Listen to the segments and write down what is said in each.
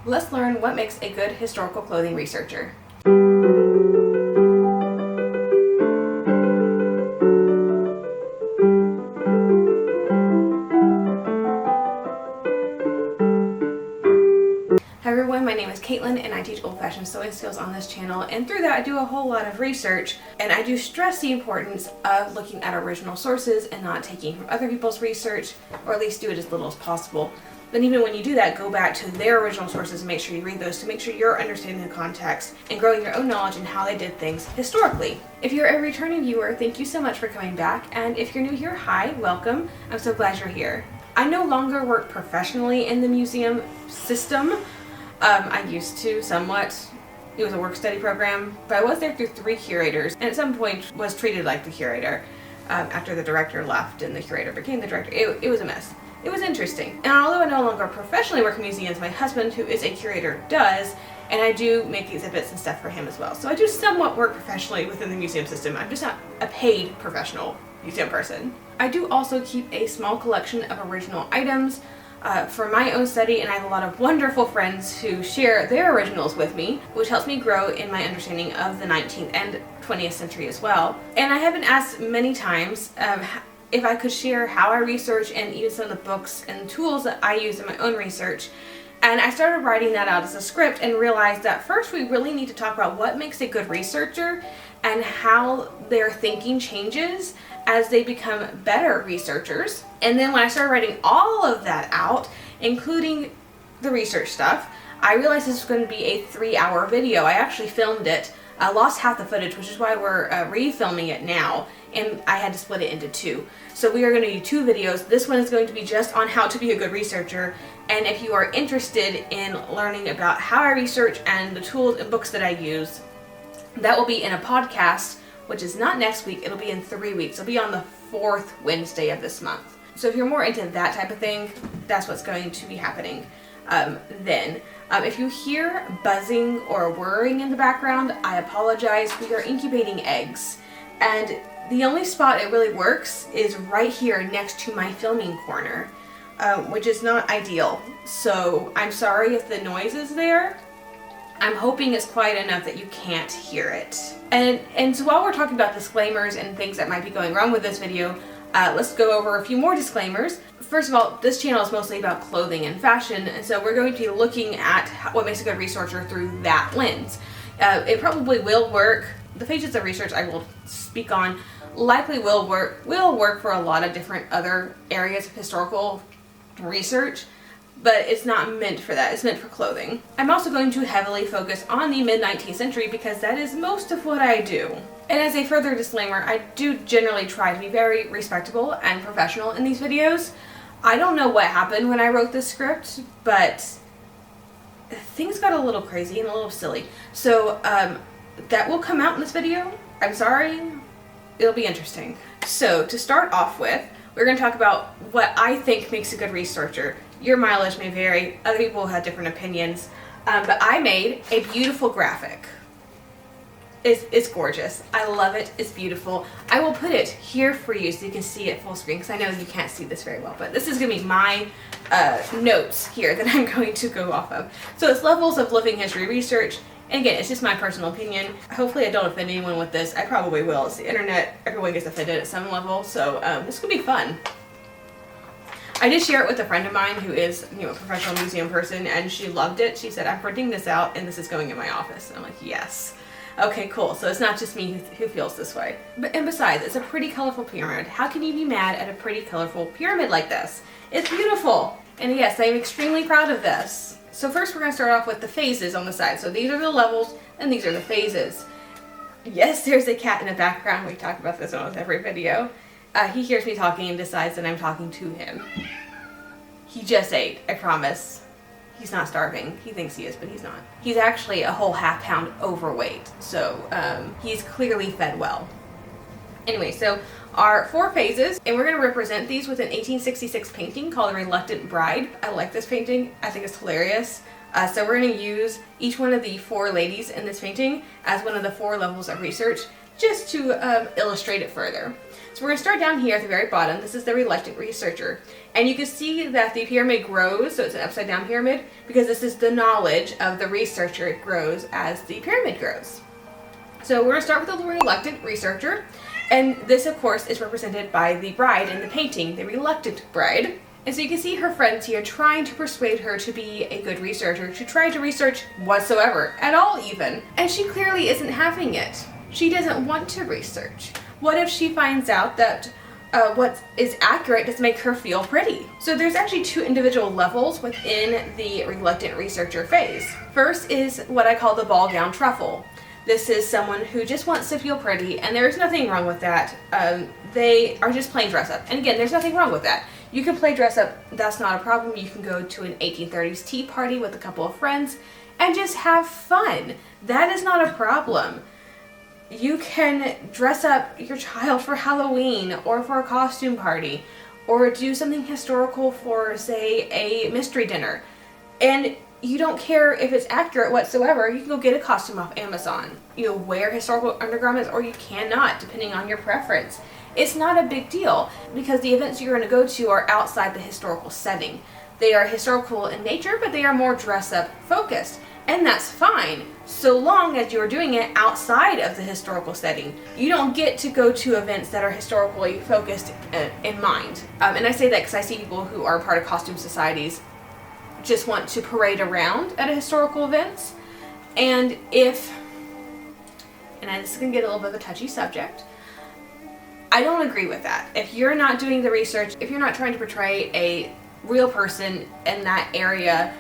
Let's learn what makes a good historical clothing researcher. Hi everyone, my name is Caitlin and I teach old-fashioned sewing skills on this channel, and through that I do a whole lot of research, and I do stress the importance of looking at original sources and not taking from other people's research, or at least do it as little as possible. But even when you do that, go back to their original sources and make sure you read those to make sure you're understanding the context and growing your own knowledge in how they did things historically. If you're a returning viewer, thank you so much for coming back, and if you're new here, hi, welcome. I'm so glad you're here. I no longer work professionally in the museum system. I used to somewhat. It was a work-study program, but I was there through 3 curators, and at some point was treated like the curator after the director left and the curator became the director. It was a mess. It was interesting. And although I no longer professionally work in museums, my husband, who is a curator, does, and I do make exhibits and stuff for him as well. So I do somewhat work professionally within the museum system. I'm just not a paid professional museum person. I do also keep a small collection of original items for my own study, and I have a lot of wonderful friends who share their originals with me, which helps me grow in my understanding of the 19th and 20th century as well. And I have been asked many times if I could share how I research and even some of the books and tools that I use in my own research. And I started writing that out as a script and realized that first we really need to talk about what makes a good researcher and how their thinking changes as they become better researchers. And then when I started writing all of that out, including the research stuff, I realized this was going to be a 3-hour video. I actually filmed it. I lost half the footage, which is why we're refilming it now, and I had to split it into 2. So we are going to do 2 videos. This one is going to be just on how to be a good researcher, and if you are interested in learning about how I research and the tools and books that I use, that will be in a podcast, which is not next week. It'll be in 3 weeks. It'll be on the 4th Wednesday of this month. So if you're more into that type of thing, that's what's going to be happening then. If you hear buzzing or whirring in the background, I apologize. We are incubating eggs, and the only spot it really works is right here next to my filming corner, which is not ideal. So I'm sorry if the noise is there. I'm hoping it's quiet enough that you can't hear it. And so while we're talking about disclaimers and things that might be going wrong with this video, let's go over a few more disclaimers. First of all, this channel is mostly about clothing and fashion, and so we're going to be looking at what makes a good researcher through that lens. It probably will work. The phases of research I will speak on likely will work for a lot of different other areas of historical research, but it's not meant for that. It's meant for clothing. I'm also going to heavily focus on the mid-19th century because that is most of what I do. And as a further disclaimer, I do generally try to be very respectable and professional in these videos. I don't know what happened when I wrote this script, but things got a little crazy and a little silly. So that will come out in this video. I'm sorry. It'll be interesting. So to start off with, we're going to talk about what I think makes a good researcher. Your mileage may vary. Other people have different opinions. But I made a beautiful graphic. It's gorgeous. I love it. It's beautiful. I will put it here for you so you can see it full screen, because I know you can't see this very well, but this is going to be my notes here that I'm going to go off of. So it's levels of living history research. And again, it's just my personal opinion. Hopefully I don't offend anyone with this. I probably will. It's the internet. Everyone gets offended at some level, so this could be fun. I did share it with a friend of mine who is, a professional museum person, and she loved it. She said, I'm printing this out and this is going in my office. And I'm like, yes. Okay, cool. So it's not just me who feels this way. And besides, it's a pretty colorful pyramid. How can you be mad at a pretty colorful pyramid like this? It's beautiful. And yes, I'm extremely proud of this. So first we're going to start off with the phases on the side. So these are the levels and these are the phases. Yes, there's a cat in the background. We talk about this almost every video. He hears me talking and decides that I'm talking to him. He just ate, I promise. He's not starving. He thinks he is, but he's not. He's actually a whole ½ pound overweight, so he's clearly fed well. Anyway, so our 4 phases, and we're going to represent these with an 1866 painting called The Reluctant Bride. I like this painting. I think it's hilarious. So we're going to use each one of the 4 ladies in this painting as one of the 4 levels of research, just to illustrate it further. So we're going to start down here at the very bottom. This is the reluctant researcher. And you can see that the pyramid grows, so it's an upside down pyramid, because this is the knowledge of the researcher. It grows as the pyramid grows. So we're going to start with the reluctant researcher. And this, of course, is represented by the bride in the painting, the reluctant bride. And so you can see her friends here trying to persuade her to be a good researcher, to try to research whatsoever, at all even. And she clearly isn't having it. She doesn't want to research. What if she finds out that what is accurate doesn't make her feel pretty? So there's actually two individual levels within the reluctant researcher phase. First is what I call the ball gown truffle. This is someone who just wants to feel pretty, and there's nothing wrong with that. They are just playing dress up. And again, there's nothing wrong with that. You can play dress up, that's not a problem. You can go to an 1830s tea party with a couple of friends and just have fun. That is not a problem. You can dress up your child for Halloween or for a costume party, or do something historical for, say, a mystery dinner. And you don't care if it's accurate whatsoever. You can go get a costume off Amazon. You'll wear historical undergarments or you cannot, depending on your preference. It's not a big deal because the events you're going to go to are outside the historical setting. They are historical in nature, but they are more dress-up focused. And that's fine, so long as you're doing it outside of the historical setting. You don't get to go to events that are historically focused in mind. And I say that because I see people who are part of costume societies just want to parade around at a historical events. And this is going to get a little bit of a touchy subject. I don't agree with that. If you're not doing the research, if you're not trying to portray a real person in that area,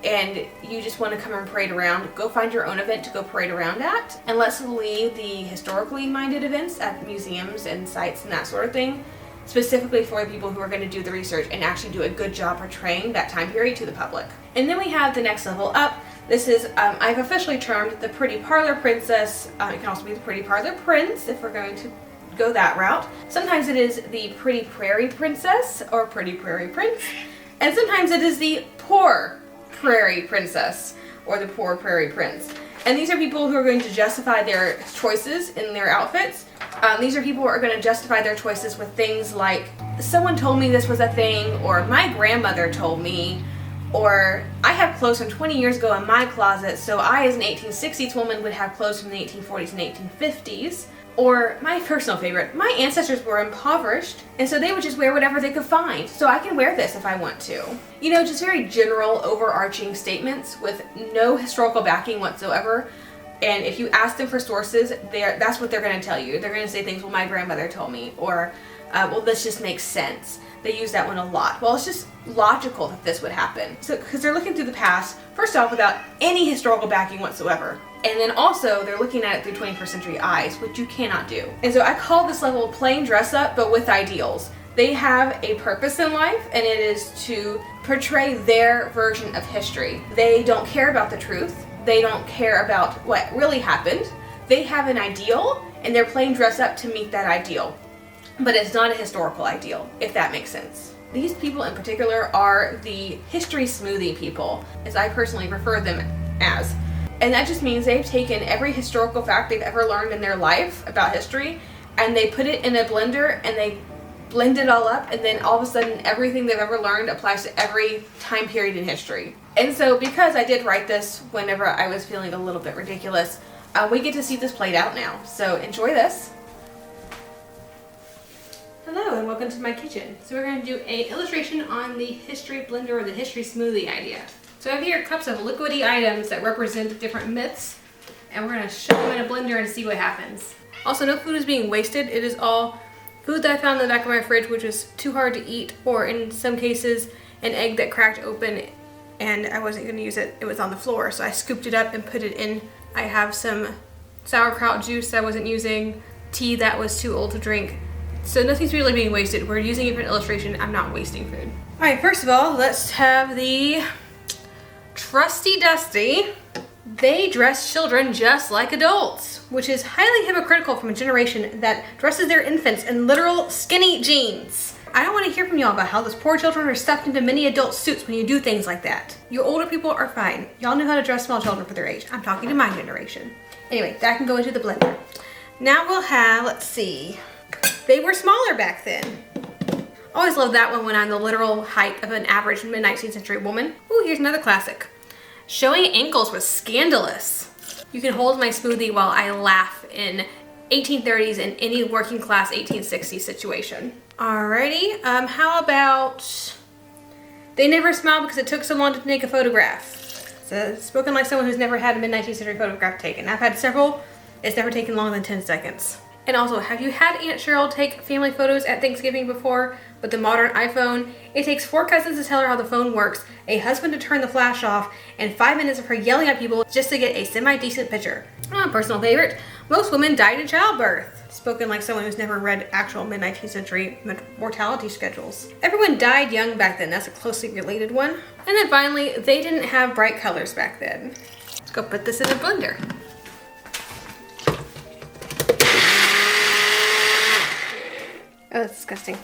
and you just want to come and parade around, go find your own event to go parade around at. And let's leave the historically minded events at museums and sites and that sort of thing, specifically for the people who are going to do the research and actually do a good job portraying that time period to the public. And then we have the next level up. This is, I've officially termed the Pretty Parlor Princess. It can also be the Pretty Parlor Prince if we're going to go that route. Sometimes it is the Pretty Prairie Princess or Pretty Prairie Prince. And sometimes it is the Poor Prairie Princess or the Poor Prairie Prince. And these are people who are going to justify their choices in their outfits. These are people who are going to justify their choices with things like, someone told me this was a thing, or my grandmother told me, or I have clothes from 20 years ago in my closet, so I as an 1860s woman would have clothes from the 1840s and 1850s. Or my personal favorite, my ancestors were impoverished, and so they would just wear whatever they could find, so I can wear this if I want to. You know, just very general, overarching statements with no historical backing whatsoever. And if you ask them for sources, that's what they're going to tell you. They're going to say things, well, my grandmother told me, or, well, this just makes sense. They use that one a lot. Well, it's just logical that this would happen. So, because they're looking through the past, first off, without any historical backing whatsoever. And then also, they're looking at it through 21st century eyes, which you cannot do. And so I call this level plain dress up, but with ideals. They have a purpose in life, and it is to portray their version of history. They don't care about the truth. They don't care about what really happened. They have an ideal, and they're plain dress up to meet that ideal. But it's not a historical ideal, if that makes sense. These people in particular are the history smoothie people, as I personally refer them as. And that just means they've taken every historical fact they've ever learned in their life about history, and they put it in a blender, and they blend it all up, and then all of a sudden everything they've ever learned applies to every time period in history. And so because I did write this whenever I was feeling a little bit ridiculous, we get to see this played out now. So enjoy this. Hello and welcome to my kitchen. So we're going to do an illustration on the history blender or the history smoothie idea. So I have here cups of liquidy items that represent different myths, and we're going to shove them in a blender and see what happens. Also, no food is being wasted. It is all food that I found in the back of my fridge, which was too hard to eat, or in some cases, an egg that cracked open and I wasn't going to use it. It was on the floor, so I scooped it up and put it in. I have some sauerkraut juice that I wasn't using, tea that was too old to drink. So nothing's really being wasted. We're using it for an illustration. I'm not wasting food. All right, first of all, let's have the trusty dusty. They dress children just like adults, which is highly hypocritical from a generation that dresses their infants in literal skinny jeans. I don't want to hear from y'all about how those poor children are stuffed into mini adult suits when you do things like that. You older people are fine. Y'all know how to dress small children for their age. I'm talking to my generation. Anyway, that can go into the blender. Now we'll have, let's see, They were smaller back then. Always loved that one when I'm the literal height of an average mid-19th century woman. Ooh, here's another classic. Showing ankles was scandalous. You can hold my smoothie while I laugh in 1830s and any working class 1860s situation. Alrighty, how about they never smiled because it took so long to take a photograph. So, spoken like someone who's never had a mid-19th century photograph taken. I've had several, it's never taken longer than 10 seconds. And also, have you had Aunt Cheryl take family photos at Thanksgiving before? With the modern iPhone, it takes 4 cousins to tell her how the phone works, a husband to turn the flash off, and 5 minutes of her yelling at people just to get a semi-decent picture. Personal favorite, most women died in childbirth. Spoken like someone who's never read actual mid-19th century mortality schedules. Everyone died young back then, that's a closely related one. And then finally, they didn't have bright colors back then. Let's go put this in a blender. Oh, that's disgusting.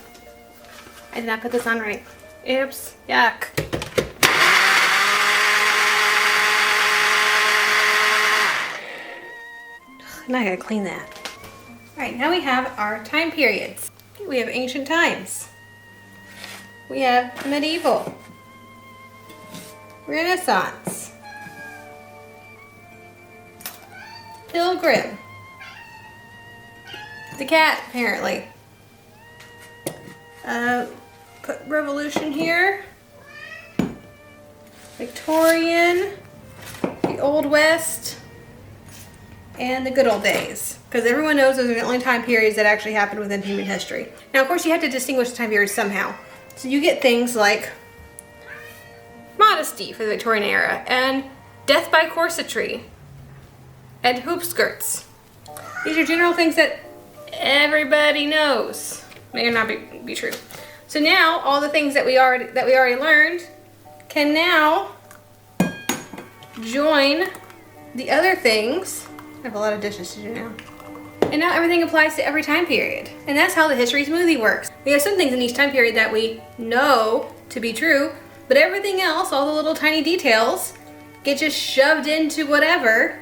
I did not put this on right. Oops, yuck. Now I gotta clean that. Alright, now we have our time periods. We have ancient times. We have medieval. Renaissance. Pilgrim. The cat, apparently. Put Revolution here. Victorian. The Old West. And the good old days. Because everyone knows those are the only time periods that actually happened within human history. Now, of course, you have to distinguish the time periods somehow. So you get things like modesty for the Victorian era, and death by corsetry, and hoop skirts. These are general things that everybody knows. May or not be true. So now, all the things that we already learned can now join the other things. I have a lot of dishes to do now. And now everything applies to every time period. And that's how the history smoothie works. We have some things in each time period that we know to be true, but everything else, all the little tiny details, get just shoved into whatever,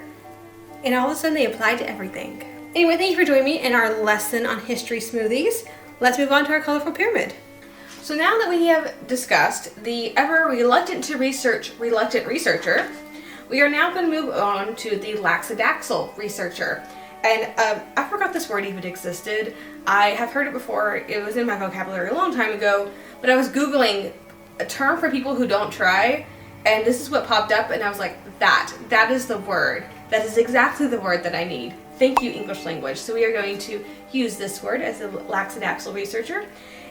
and all of a sudden they apply to everything. Anyway, thank you for joining me in our lesson on history smoothies. Let's move on to our colorful pyramid. So now that we have discussed the ever reluctant researcher, we are now going to move on to the laxadaxal researcher. And I forgot this word even existed. I have heard it before. It was in my vocabulary a long time ago, but I was Googling a term for people who don't try, and this is what popped up, and I was like, that is the word. That is exactly the word that I need. Thank you, English language. So we are going to use this word as a laxadaxal researcher.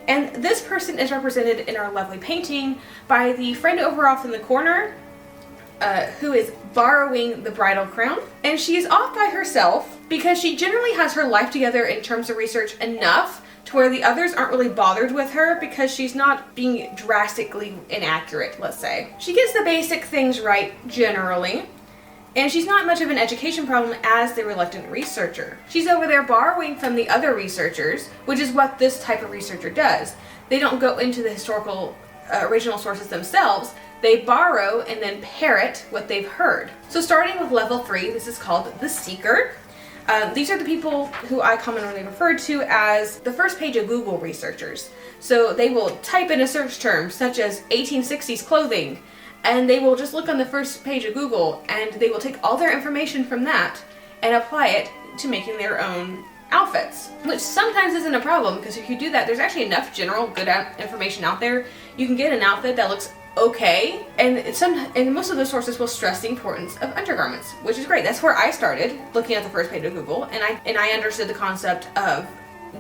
And this person is represented in our lovely painting by the friend over off in the corner, who is borrowing the bridal crown. And she is off by herself because she generally has her life together in terms of research enough to where the others aren't really bothered with her because she's not being drastically inaccurate, let's say. She gets the basic things right generally, and she's not much of an education problem as the reluctant researcher. She's over there borrowing from the other researchers, which is what this type of researcher does. They don't go into the historical original sources themselves. They borrow and then parrot what they've heard. So starting with level 3, this is called the seeker. These are the people who I commonly refer to as the first page of Google researchers. So they will type in a search term such as 1860s clothing, and they will just look on the first page of Google and they will take all their information from that and apply it to making their own outfits, which sometimes isn't a problem because if you do that, there's actually enough general good information out there. You can get an outfit that looks okay, and most of those sources will stress the importance of undergarments, which is great. That's where I started, looking at the first page of Google, and I understood the concept of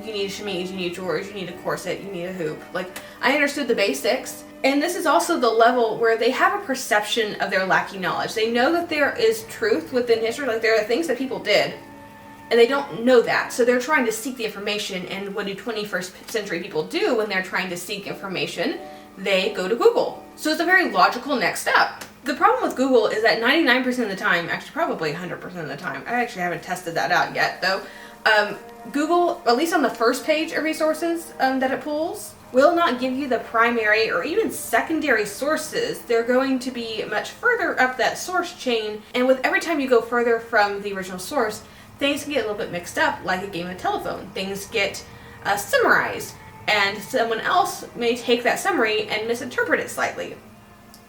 you need chemise, you need drawers, you need a corset, you need a hoop. Like, I understood the basics. And this is also the level where they have a perception of their lacking knowledge. They know that there is truth within history, like there are things that people did, and they don't know that. So they're trying to seek the information, and what do 21st century people do when they're trying to seek information? They go to Google. So it's a very logical next step. The problem with Google is that 99% of the time, actually probably 100% of the time, I actually haven't tested that out yet though, Google, at least on the first page of resources that it pulls, will not give you the primary or even secondary sources. They're going to be much further up that source chain, and with every time you go further from the original source, things can get a little bit mixed up, like a game of telephone. Things get summarized, and someone else may take that summary and misinterpret it slightly.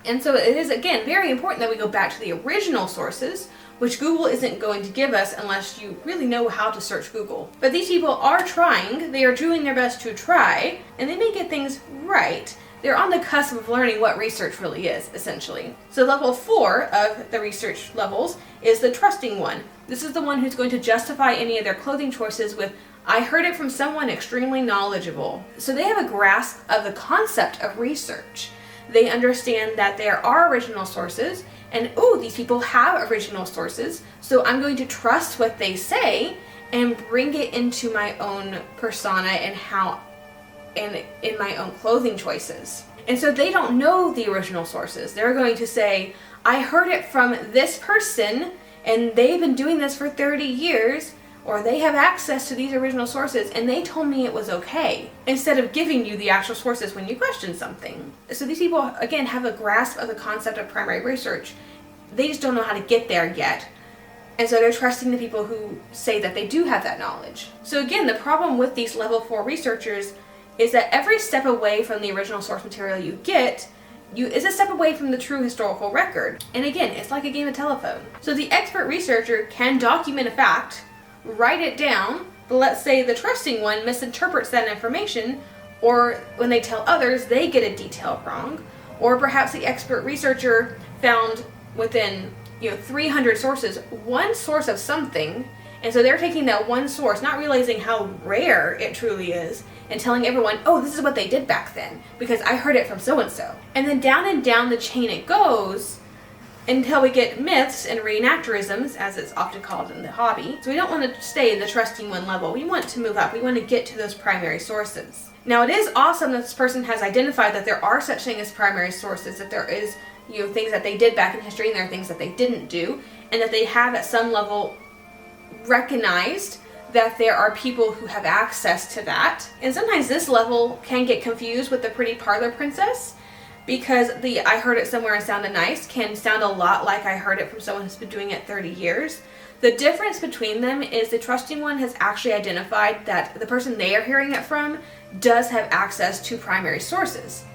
And so it is, again, very important that we go back to the original sources, which Google isn't going to give us unless you really know how to search Google. But these people are trying, they are doing their best to try, and they may get things right. They're on the cusp of learning what research really is, essentially. So level 4 of the research levels is the trusting one. This is the one who's going to justify any of their clothing choices with, I heard it from someone extremely knowledgeable. So they have a grasp of the concept of research. They understand that there are original sources, and these people have original sources, so I'm going to trust what they say and bring it into my own persona and in my own clothing choices. And so they don't know the original sources. They're going to say, I heard it from this person, and they've been doing this for 30 years, or they have access to these original sources and they told me it was okay, instead of giving you the actual sources when you question something. So these people, again, have a grasp of the concept of primary research. They just don't know how to get there yet. And so they're trusting the people who say that they do have that knowledge. So again, the problem with these level 4 researchers is that every step away from the original source material you get is a step away from the true historical record. And again, it's like a game of telephone. So the expert researcher can document a fact, write it down, but let's say the trusting one misinterprets that information, or when they tell others, they get a detail wrong, or perhaps the expert researcher found within 300 sources one source of something, and so they're taking that one source, not realizing how rare it truly is, and telling everyone, this is what they did back then, because I heard it from so-and-so. And then down and down the chain it goes, until we get myths and reenactorisms, as it's often called in the hobby. So we don't want to stay in the trusting one level. We want to move up. We want to get to those primary sources. Now, it is awesome that this person has identified that there are such things as primary sources, that there is, things that they did back in history and there are things that they didn't do, and that they have at some level recognized that there are people who have access to that. And sometimes this level can get confused with the pretty parlor princess, because the I heard it somewhere and sounded nice can sound a lot like I heard it from someone who's been doing it 30 years. The difference between them is the trusting one has actually identified that the person they are hearing it from does have access to primary sources.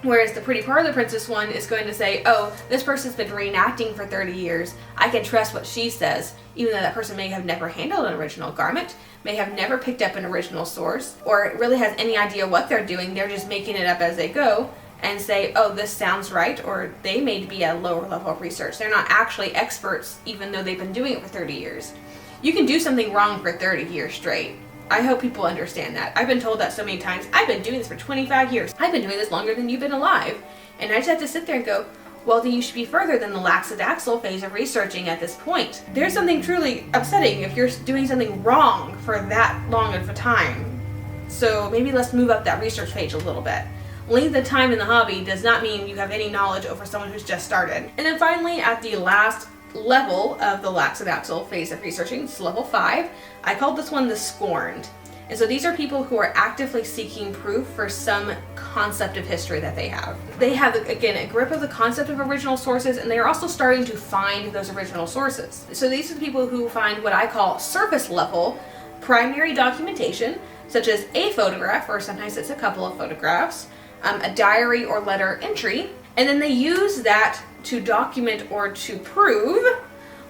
Whereas the pretty parlor princess one is going to say, this person's been reenacting for 30 years. I can trust what she says, even though that person may have never handled an original garment, may have never picked up an original source, or really has any idea what they're doing. They're just making it up as they go and say, this sounds right, or they may be at a lower level of research. They're not actually experts, even though they've been doing it for 30 years. You can do something wrong for 30 years straight. I hope people understand that. I've been told that so many times. I've been doing this for 25 years. I've been doing this longer than you've been alive. And I just have to sit there and go, then you should be further than the laxidaxal phase of researching at this point. There's something truly upsetting if you're doing something wrong for that long of a time. So maybe let's move up that research page a little bit. Length of time in the hobby does not mean you have any knowledge over someone who's just started. And then finally, at the last level of the laxidaxal phase of researching, it's level 5, I called this one the scorned. And so these are people who are actively seeking proof for some concept of history that they have. They have, again, a grip of the concept of original sources, and they are also starting to find those original sources. So these are the people who find what I call surface level primary documentation, such as a photograph, or sometimes it's a couple of photographs, a diary or letter entry, and then they use that to document or to prove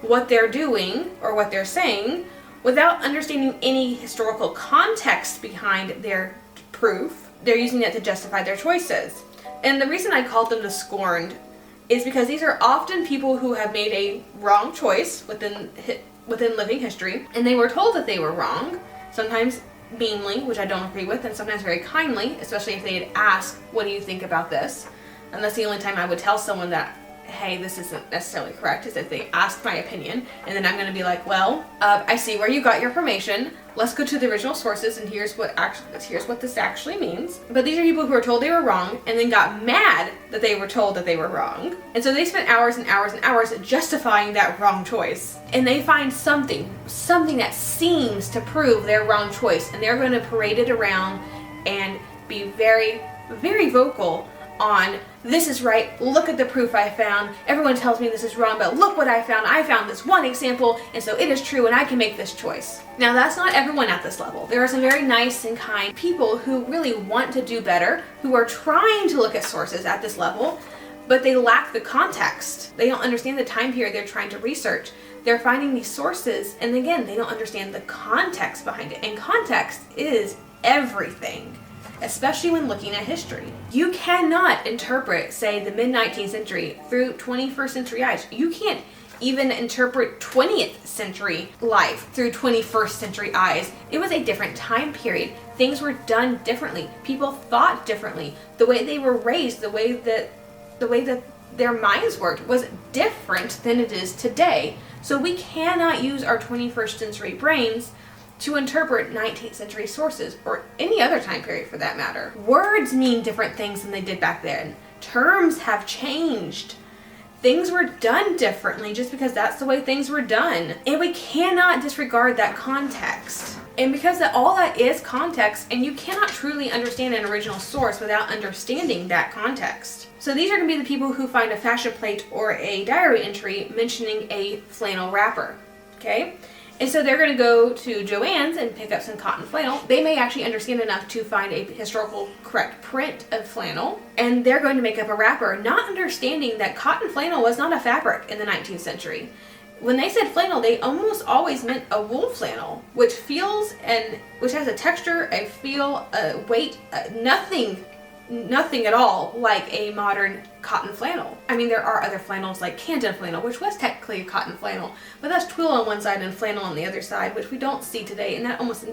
what they're doing or what they're saying without understanding any historical context behind their proof. They're using it to justify their choices. And the reason I called them the scorned is because these are often people who have made a wrong choice within living history, and they were told that they were wrong, sometimes meanly, which I don't agree with, and sometimes very kindly, especially if they had asked, what do you think about this? And that's the only time I would tell someone that, hey, this isn't necessarily correct, is if they ask my opinion, and then I'm going to be like, I see where you got your information. Let's go to the original sources, and here's what this actually means. But these are people who were told they were wrong, and then got mad that they were told that they were wrong. And so they spent hours and hours and hours justifying that wrong choice. And they find something that seems to prove their wrong choice, and they're going to parade it around and be very, very vocal on this is right, look at the proof I found, everyone tells me this is wrong, but look what I found this one example, and so it is true and I can make this choice. Now that's not everyone at this level. There are some very nice and kind people who really want to do better, who are trying to look at sources at this level, but they lack the context. They don't understand the time period they're trying to research. They're finding these sources, and again, they don't understand the context behind it, and context is everything, especially when looking at history. You cannot interpret, say, the mid-19th century through 21st century eyes. You can't even interpret 20th century life through 21st century eyes. It was a different time period. Things were done differently. People thought differently. The way they were raised, the way that their minds worked was different than it is today. So we cannot use our 21st century brains to interpret 19th century sources, or any other time period for that matter. Words mean different things than they did back then. Terms have changed. Things were done differently just because that's the way things were done. And we cannot disregard that context. And because all that is context, and you cannot truly understand an original source without understanding that context. So these are going to be the people who find a fashion plate or a diary entry mentioning a flannel wrapper. Okay? And so they're going to go to Joann's and pick up some cotton flannel. They may actually understand enough to find a historical correct print of flannel, and they're going to make up a wrapper, not understanding that cotton flannel was not a fabric in the 19th century. When they said flannel, they almost always meant a wool flannel, which has a texture, a feel, a weight, nothing at all like a modern cotton flannel. I mean, there are other flannels like Canton flannel, which was technically a cotton flannel, but that's twill on one side and flannel on the other side, which we don't see today, and that almost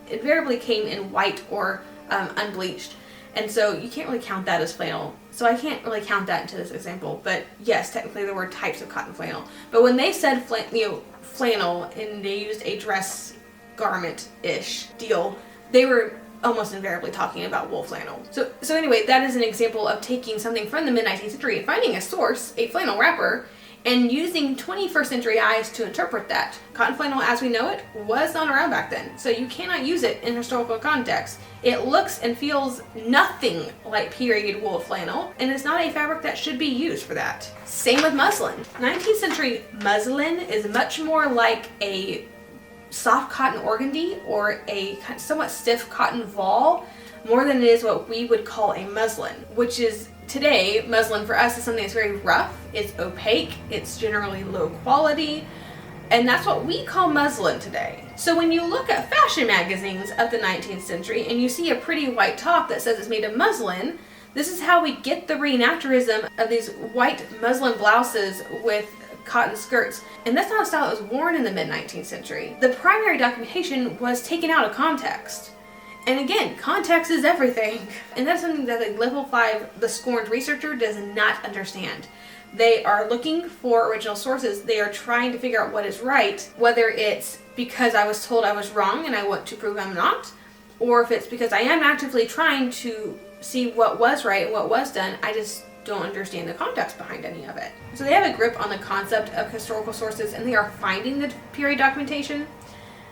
invariably came in white or unbleached. And so you can't really count that as flannel. So I can't really count that into this example, but yes, technically there were types of cotton flannel. But when they said flannel and they used a dress garment-ish deal, they were almost invariably talking about wool flannel. So anyway, that is an example of taking something from the mid-19th century and finding a source, a flannel wrapper, and using 21st century eyes to interpret that. Cotton flannel as we know it was not around back then, so you cannot use it in historical context. It looks and feels nothing like period wool flannel, and it's not a fabric that should be used for that. Same with muslin. 19th century muslin is much more like a soft cotton organdy or a somewhat stiff cotton voile more than it is what we would call a muslin, which is today, muslin for us is something that's very rough, it's opaque, it's generally low quality, and that's what we call muslin today. So when you look at fashion magazines of the 19th century and you see a pretty white top that says it's made of muslin, this is how we get the reenactorism of these white muslin blouses with cotton skirts. And that's not a style that was worn in the mid-19th century. The primary documentation was taken out of context. And again, context is everything. And that's something that the level 5, the scorned researcher, does not understand. They are looking for original sources. They are trying to figure out what is right, whether it's because I was told I was wrong and I want to prove I'm not, or if it's because I am actively trying to see what was right and what was done. I just don't understand the context behind any of it. So they have a grip on the concept of historical sources and they are finding the period documentation,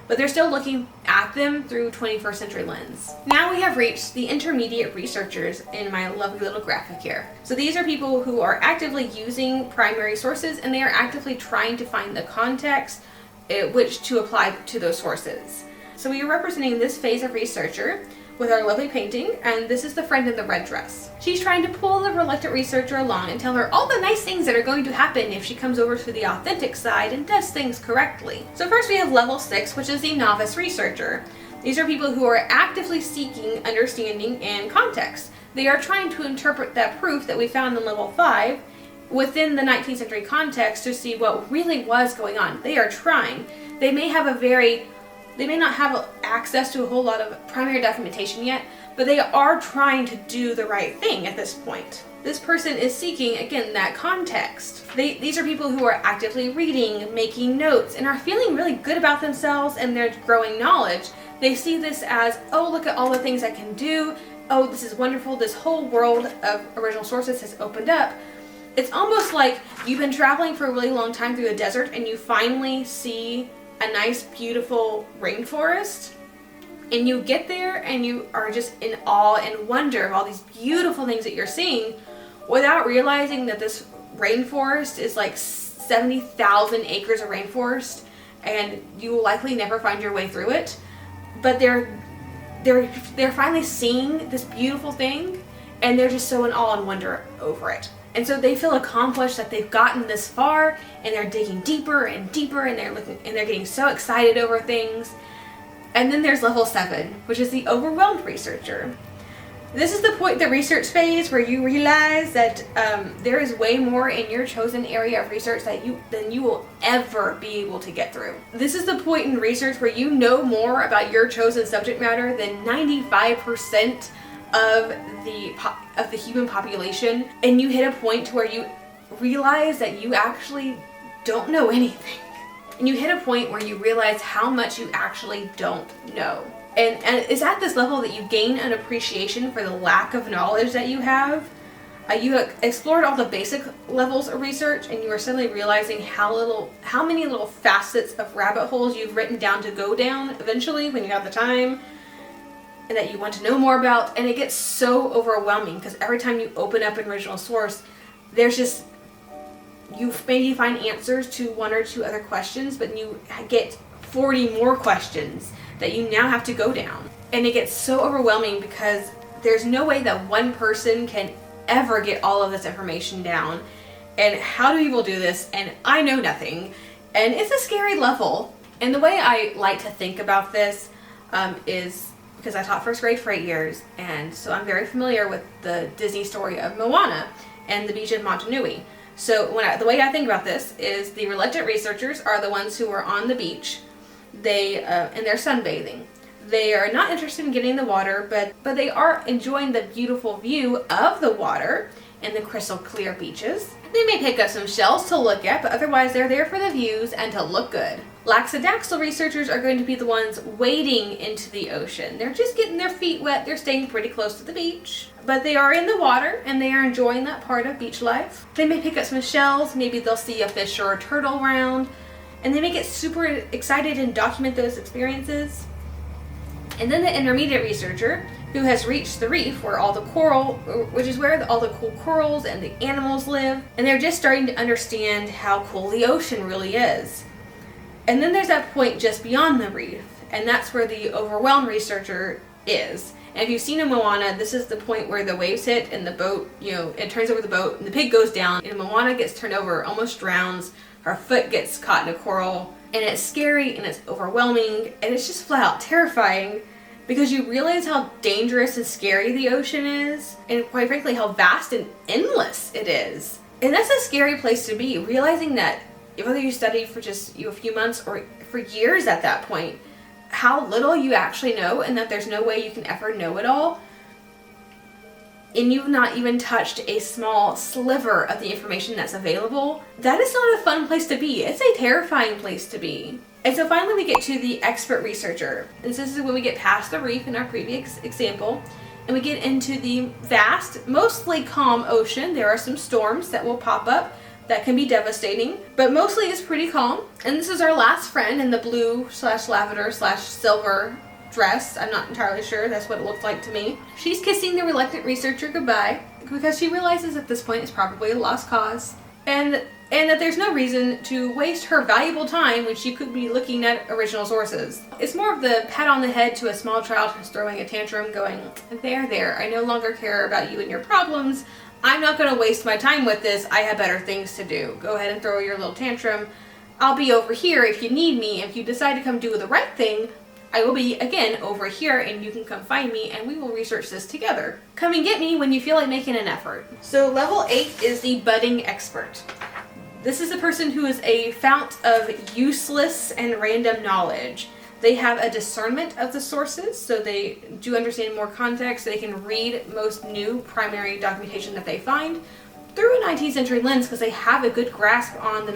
but they're still looking at them through 21st century lens. Now we have reached the intermediate researchers in my lovely little graphic here. So these are people who are actively using primary sources and they are actively trying to find the context which to apply to those sources. So we are representing this phase of researcher with our lovely painting, and this is the friend in the red dress. She's trying to pull the reluctant researcher along and tell her all the nice things that are going to happen if she comes over to the authentic side and does things correctly. So first we have level 6, which is the novice researcher. These are people who are actively seeking understanding and context. They are trying to interpret that proof that we found in level 5 within the 19th century context to see what really was going on. They are trying. They may not have access to a whole lot of primary documentation yet, but they are trying to do the right thing at this point. This person is seeking, again, that context. These are people who are actively reading, making notes, and are feeling really good about themselves and their growing knowledge. They see this as, oh, look at all the things I can do. Oh, this is wonderful. This whole world of original sources has opened up. It's almost like you've been traveling for a really long time through a desert and you finally see a nice, beautiful rainforest, and you get there and you are just in awe and wonder of all these beautiful things that you're seeing. without realizing that this rainforest is like 70,000 acres of rainforest, and you will likely never find your way through it. But they're finally seeing this beautiful thing, and they're just so in awe and wonder over it. And so they feel accomplished that they've gotten this far, and they're digging deeper and deeper, and they're getting so excited over things. And then there's level 7, which is the overwhelmed researcher. This is the point, the research phase, where you realize that there is way more in your chosen area of research than you will ever be able to get through. This is the point in research where you know more about your chosen subject matter than 95% of the human population, and you hit a point where you realize that you actually don't know anything. And you hit a point where you realize how much you actually don't know. And it's at this level that you gain an appreciation for the lack of knowledge that you have. You explored all the basic levels of research, and you are suddenly realizing how many little facets of rabbit holes you've written down to go down eventually when you have the time, and that you want to know more about. And it gets so overwhelming because every time you open up an original source, there's just, you maybe find answers to 1 or 2 other questions, but you get 40 more questions that you now have to go down. And it gets so overwhelming because there's no way that one person can ever get all of this information down. And how do people do this? And I know nothing. And it's a scary level. And the way I like to think about this is because I taught first grade for 8 years, and so I'm very familiar with the Disney story of Moana and the beach of Motunui. So the way I think about this is the reluctant researchers are the ones who are on the beach. And they're sunbathing. They are not interested in getting in the water, but they are enjoying the beautiful view of the water and the crystal clear beaches. They may pick up some shells to look at, but otherwise they're there for the views and to look good. Laxodaxal researchers are going to be the ones wading into the ocean. They're just getting their feet wet. They're staying pretty close to the beach, but they are in the water and they are enjoying that part of beach life. They may pick up some shells. Maybe they'll see a fish or a turtle around, and they may get super excited and document those experiences. And then the intermediate researcher, who has reached the reef where all the which is where all the cool corals and the animals live, and they're just starting to understand how cool the ocean really is. And then there's that point just beyond the reef, and that's where the overwhelmed researcher is. And if you've seen in Moana, this is the point where the waves hit and the boat, it turns over the boat and the pig goes down, and Moana gets turned over, almost drowns, her foot gets caught in a coral, and it's scary and it's overwhelming, and it's just flat out terrifying. Because you realize how dangerous and scary the ocean is, and quite frankly how vast and endless it is. And that's a scary place to be, realizing that whether you study for just a few months or for years at that point, how little you actually know, and that there's no way you can ever know it all. And you've not even touched a small sliver of the information that's available. That is not a fun place to be. It's a terrifying place to be. And so finally we get to the expert researcher. And this is when we get past the reef in our previous example, and we get into the vast, mostly calm ocean. There are some storms that will pop up that can be devastating, but mostly it's pretty calm. And this is our last friend in the blue/lavender/silver dress. I'm not entirely sure, that's what it looked like to me. She's kissing the reluctant researcher goodbye because she realizes at this point it's probably a lost cause. And that there's no reason to waste her valuable time when she could be looking at original sources. It's more of the pat on the head to a small child who's throwing a tantrum going, there, I no longer care about you and your problems. I'm not going to waste my time with this. I have better things to do. Go ahead and throw your little tantrum. I'll be over here if you need me. If you decide to come do the right thing, I will be, again, over here, and you can come find me and we will research this together. Come and get me when you feel like making an effort. So level 8 is the budding expert. This is a person who is a fount of useless and random knowledge. They have a discernment of the sources, so they do understand more context. They can read most new primary documentation that they find through a 19th century lens because they have a good grasp on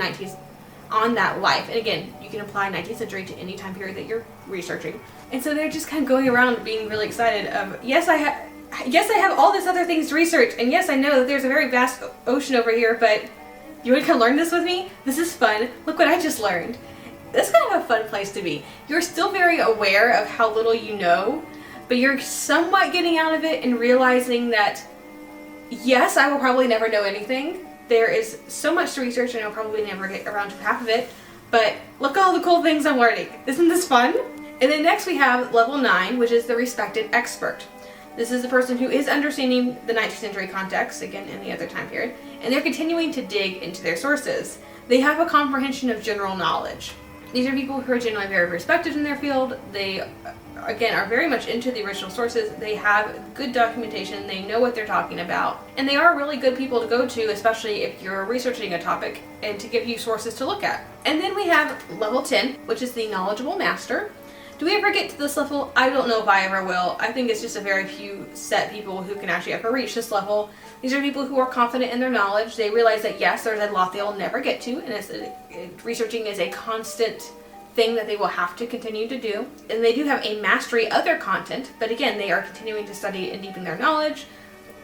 on that life. And again, you can apply 19th century to any time period that you're researching. And so they're just kind of going around being really excited of, yes, I have all these other things to research, and yes, I know that there's a very vast ocean over here, but you want to come learn this with me? This is fun. Look what I just learned. That's kind of a fun place to be. You're still very aware of how little you know, but you're somewhat getting out of it and realizing that yes, I will probably never know anything. There is so much to research and I'll probably never get around to half of it. But look at all the cool things I'm learning. Isn't this fun? And then next we have level 9, which is the respected expert. This is the person who is understanding the 19th century context, again, any other time period, and they're continuing to dig into their sources. They have a comprehension of general knowledge. These are people who are generally very respected in their field. They, again, are very much into the original sources. They have good documentation. They know what they're talking about. And they are really good people to go to, especially if you're researching a topic, and to give you sources to look at. And then we have level 10, which is the knowledgeable master. Do we ever get to this level? I don't know if I ever will. I think it's just a very few set people who can actually ever reach this level. These are people who are confident in their knowledge. They realize that yes, there's a lot they'll never get to, and researching is a constant thing that they will have to continue to do. And they do have a mastery of their content, but again, they are continuing to study and deepen their knowledge.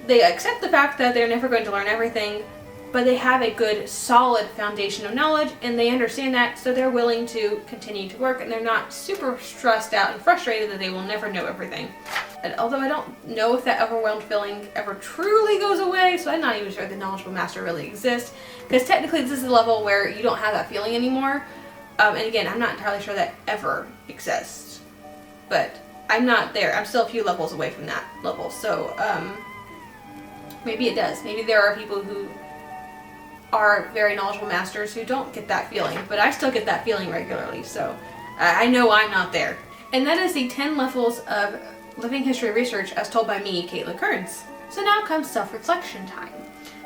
They accept the fact that they're never going to learn everything, but they have a good, solid foundation of knowledge, and they understand that, so they're willing to continue to work, and they're not super stressed out and frustrated that they will never know everything. And although I don't know if that overwhelmed feeling ever truly goes away, so I'm not even sure the knowledgeable master really exists, because technically this is a level where you don't have that feeling anymore. And again, I'm not entirely sure that ever exists, but I'm not there. I'm still a few levels away from that level, so maybe it does. Maybe there are people who are very knowledgeable masters who don't get that feeling, but I still get that feeling regularly, so I know I'm not there. And that is the 10 levels of living history research as told by me, Caitlin Kearns. So now comes self-reflection time.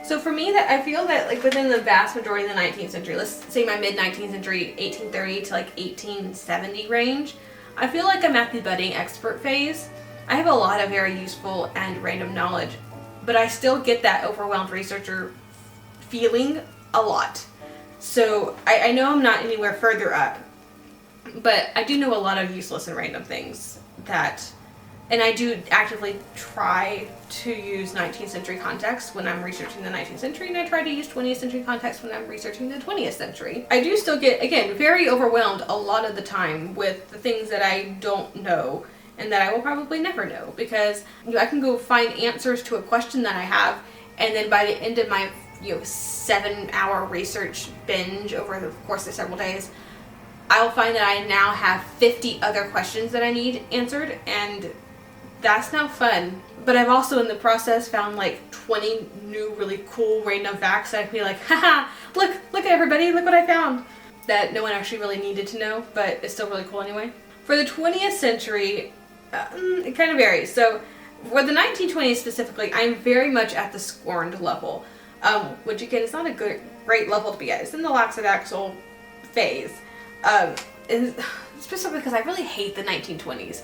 So for me, that I feel that like within the vast majority of the 19th century, let's say my mid-19th century, 1830 to like 1870 range, I feel like I'm at the budding expert phase. I have a lot of very useful and random knowledge, but I still get that overwhelmed researcher feeling a lot. So I know I'm not anywhere further up, but I do know a lot of useless and random things and I do actively try to use 19th century context when I'm researching the 19th century, and I try to use 20th century context when I'm researching the 20th century. I do still get, again, very overwhelmed a lot of the time with the things that I don't know and that I will probably never know, because I can go find answers to a question that I have, and then by the end of my 7-hour research binge over the course of several days, I'll find that I now have 50 other questions that I need answered, and that's no fun. But I've also in the process found like 20 new really cool random facts that I can be like, haha, look at everybody, look what I found, that no one actually really needed to know, but it's still really cool anyway. For the 20th century, it kind of varies. So for the 1920s specifically, I'm very much at the scorned level. Which again is not a great level to be at. It's in the lackadaisical phase. Specifically because I really hate the 1920s.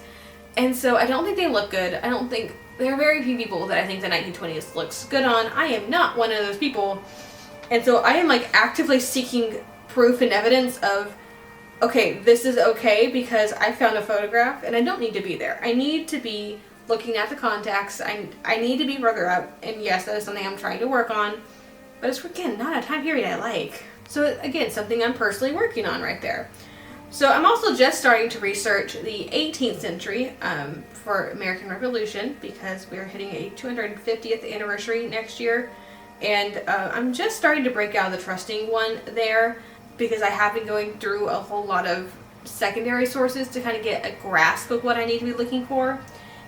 And so I don't think they look good. I don't think, there are very few people that I think the 1920s looks good on. I am not one of those people. And so I am like actively seeking proof and evidence of, okay, this is okay because I found a photograph and I don't need to be there. I need to be looking at the contacts. I need to be further up, and yes, that is something I'm trying to work on, but it's again not a time period I like. So again, something I'm personally working on right there. So I'm also just starting to research the 18th century for American Revolution, because we're hitting a 250th anniversary next year, and I'm just starting to break out the trusting one there, because I have been going through a whole lot of secondary sources to kind of get a grasp of what I need to be looking for.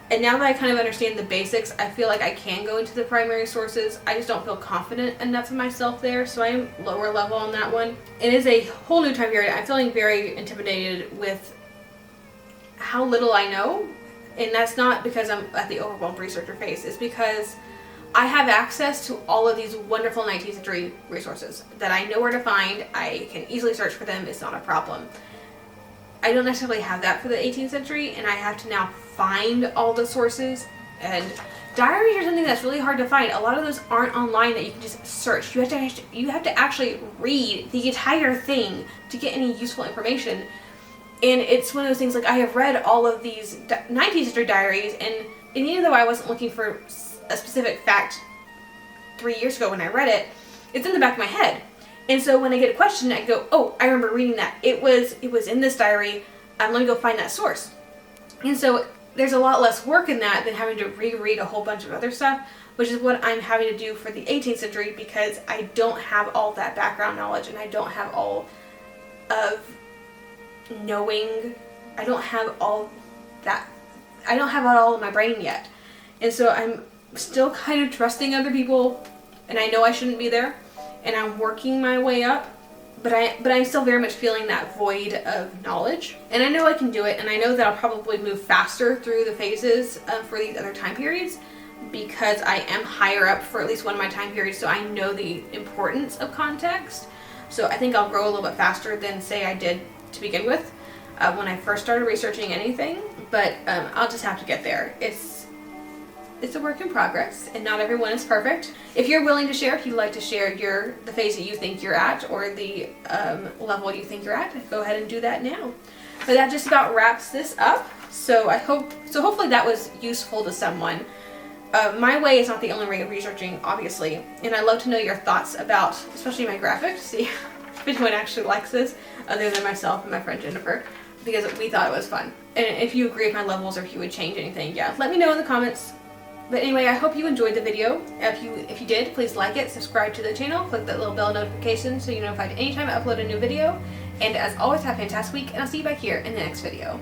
And now that I kind of understand the basics, I feel like I can go into the primary sources. I just don't feel confident enough in myself there, so I am lower level on that one. It is a whole new time period. I'm feeling very intimidated with how little I know, and that's not because I'm at the overwhelmed researcher phase. It's because I have access to all of these wonderful 19th century resources that I know where to find. I can easily search for them. It's not a problem. I don't necessarily have that for the 18th century, and I have to now find all the sources. And diaries are something that's really hard to find. A lot of those aren't online that you can just search. You have to actually read the entire thing to get any useful information. And it's one of those things, like, I have read all of these 19th century diaries, and even though I wasn't looking for a specific fact 3 years ago when I read it, it's in the back of my head. And so when I get a question, I go, oh, I remember reading that. It was in this diary. Let me go find that source. And so there's a lot less work in that than having to reread a whole bunch of other stuff. which is what I'm having to do for the 18th century because I don't have all that background knowledge and I don't have all of knowing. I don't have all that. I don't have it all in my brain yet. And so I'm still kind of trusting other people, and I know I shouldn't be there, and I'm working my way up, but I'm still very much feeling that void of knowledge. And I know I can do it, and I know that I'll probably move faster through the phases for these other time periods because I am higher up for at least one of my time periods, so I know the importance of context. So I think I'll grow a little bit faster than, say, I did to begin with when I first started researching anything, but I'll just have to get there. It's a work in progress, and not everyone is perfect. If you're willing to share, if you'd like to share the phase that you think you're at, or the level you think you're at, go ahead and do that now. But that just about wraps this up. So hopefully that was useful to someone. My way is not the only way of researching, obviously, and I'd love to know your thoughts about, especially my graphic, to see if anyone actually likes this, other than myself and my friend Jennifer, because we thought it was fun. And if you agree with my levels or if you would change anything, yeah, let me know in the comments. But anyway, I hope you enjoyed the video. If you did, please like it, subscribe to the channel, click that little bell notification so you're notified anytime I upload a new video. And as always, have a fantastic week, and I'll see you back here in the next video.